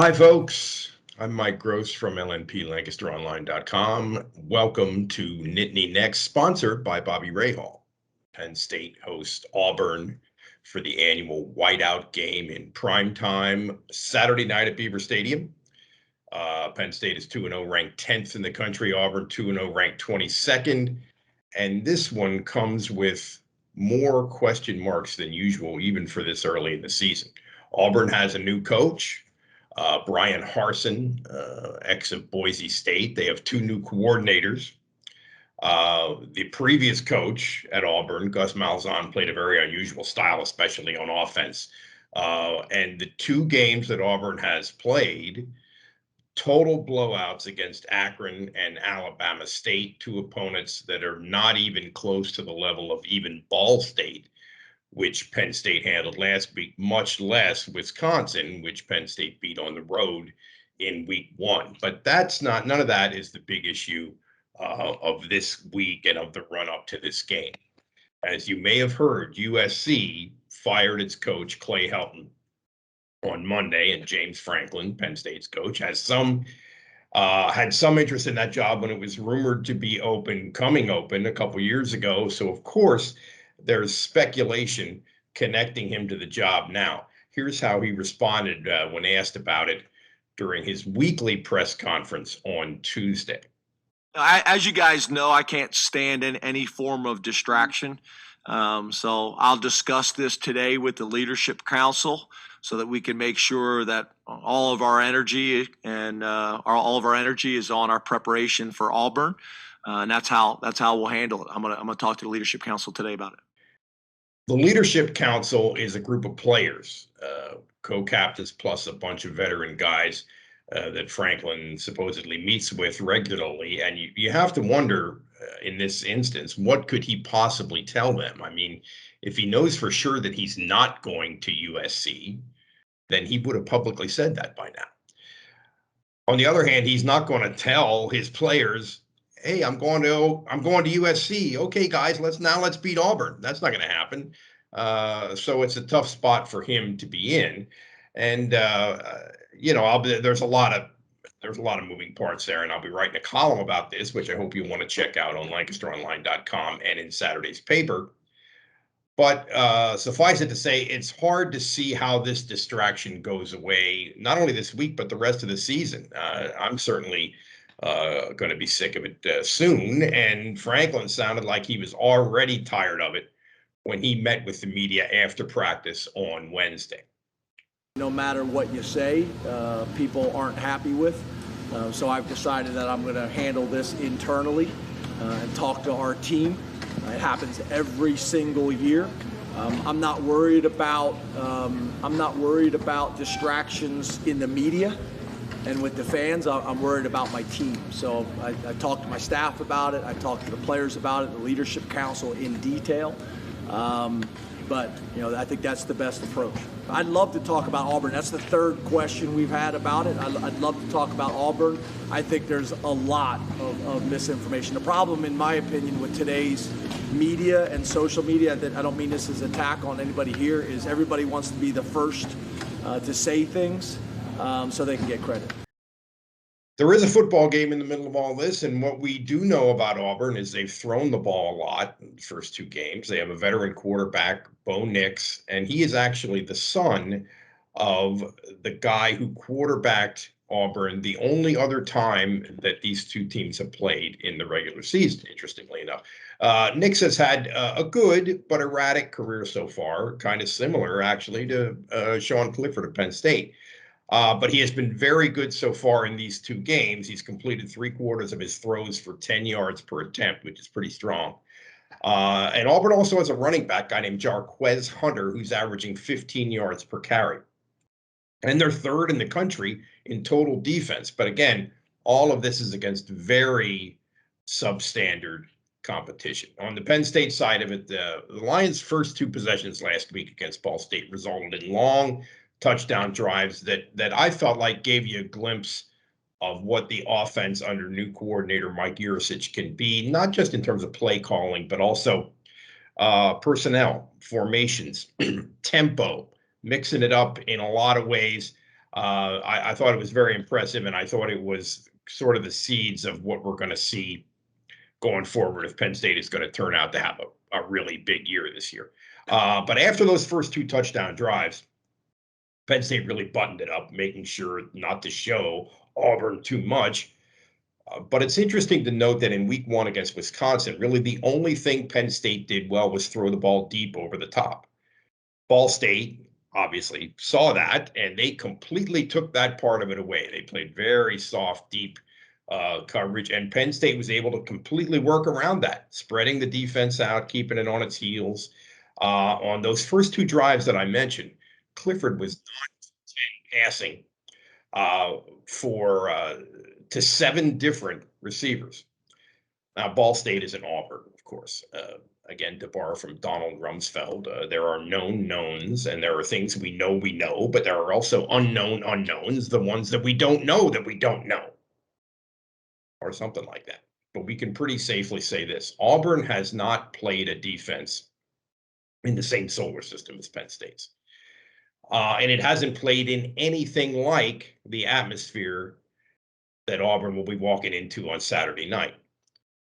Hi, folks. I'm Mike Gross from LNPLancasterOnline.com. Welcome to Nittany Next, sponsored by Bobby Rahal. Penn State hosts Auburn for the annual whiteout game in prime time Saturday night at Beaver Stadium. Penn State is 2-0, ranked 10th in the country. Auburn 2-0, ranked 22nd. And this one comes with more question marks than usual, even for this early in the season. Auburn has a new coach. Brian Harsin, ex of Boise State. They have two new coordinators. The previous coach at Auburn, Gus Malzahn, played a very unusual style, especially on offense. And the two games that Auburn has played, total blowouts against Akron and Alabama State, two opponents that are not even close to the level of even Ball State, which Penn State handled last week, much less Wisconsin, which Penn State beat on the road in week 1. But none of that is the big issue of this week and of the run up to this game. As you may have heard, USC fired its coach, Clay Helton, on Monday, and James Franklin, Penn State's coach, had some interest in that job when it was rumored to be coming open a couple years ago. So, of course, there's speculation connecting him to the job now. Here's how he responded when asked about it during his weekly press conference on Tuesday. As you guys know, I can't stand in any form of distraction. So I'll discuss this today with the Leadership Council so that we can make sure that all of our energy is on our preparation for Auburn. And that's how we'll handle it. I'm gonna talk to the Leadership Council today about it. The Leadership Council is a group of players, co-captains plus a bunch of veteran guys that Franklin supposedly meets with regularly. And you have to wonder, in this instance, what could he possibly tell them? I mean, if he knows for sure that he's not going to USC, then he would have publicly said that by now. On the other hand, he's not going to tell his players, hey, I'm going to USC. Okay, guys, let's beat Auburn. That's not going to happen. So it's a tough spot for him to be in. And there's a lot of moving parts there, and I'll be writing a column about this, which I hope you want to check out on LancasterOnline.com and in Saturday's paper. But suffice it to say, it's hard to see how this distraction goes away, not only this week, but the rest of the season. I'm certainly going to be sick of it soon. And Franklin sounded like he was already tired of it when he met with the media after practice on Wednesday. No matter what you say, people aren't happy with. So I've decided that I'm going to handle this internally and talk to our team. It happens every single year. I'm not worried about distractions in the media and with the fans. I'm worried about my team. So I talked to my staff about it. I talked to the players about it, the Leadership Council in detail. But I think that's the best approach. I'd love to talk about Auburn. That's the third question we've had about it. I'd love to talk about Auburn. I think there's a lot of misinformation. The problem, in my opinion, with today's media and social media, that I don't mean this as an attack on anybody here, is everybody wants to be the first to say things so they can get credit. There is a football game in the middle of all this, and what we do know about Auburn is they've thrown the ball a lot in the first two games. They have a veteran quarterback, Bo Nix, and he is actually the son of the guy who quarterbacked Auburn the only other time that these two teams have played in the regular season, interestingly enough. Nix has had a good but erratic career so far, kind of similar, actually, to Sean Clifford of Penn State. But he has been very good so far in these two games. He's completed 3/4 of his throws for 10 yards per attempt, which is pretty strong. And Auburn also has a running back guy named Jarquez Hunter, who's averaging 15 yards per carry. And they're third in the country in total defense. But again, all of this is against very substandard competition. On the Penn State side of it, the Lions' first two possessions last week against Ball State resulted in long touchdown drives that I felt like gave you a glimpse of what the offense under new coordinator Mike Yurcich can be, not just in terms of play calling, but also personnel, formations, tempo, mixing it up in a lot of ways. I thought it was very impressive, and I thought it was sort of the seeds of what we're going to see going forward if Penn State is going to turn out to have a really big year this year. But after those first 2 touchdown drives, Penn State really buttoned it up, making sure not to show Auburn too much. But it's interesting to note that in week 1 against Wisconsin, really the only thing Penn State did well was throw the ball deep over the top. Ball State obviously saw that, and they completely took that part of it away. They played very soft, deep coverage, and Penn State was able to completely work around that, spreading the defense out, keeping it on its heels. On those first 2 drives that I mentioned, Clifford was 9 passing to 7 different receivers. Now, Ball State is in Auburn, of course. Again, to borrow from Donald Rumsfeld, there are known knowns, and there are things we know, but there are also unknown unknowns, the ones that we don't know, or something like that. But we can pretty safely say this: Auburn has not played a defense in the same solar system as Penn State's. And it hasn't played in anything like the atmosphere that Auburn will be walking into on Saturday night,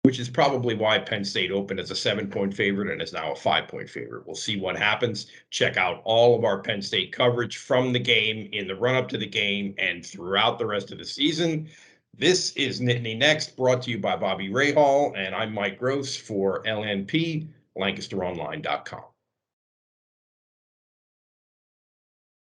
which is probably why Penn State opened as a 7-point favorite and is now a 5-point favorite. We'll see what happens. Check out all of our Penn State coverage from the game, in the run-up to the game, and throughout the rest of the season. This is Nittany Next, brought to you by Bobby Rahal, and I'm Mike Gross for LNP, LancasterOnline.com.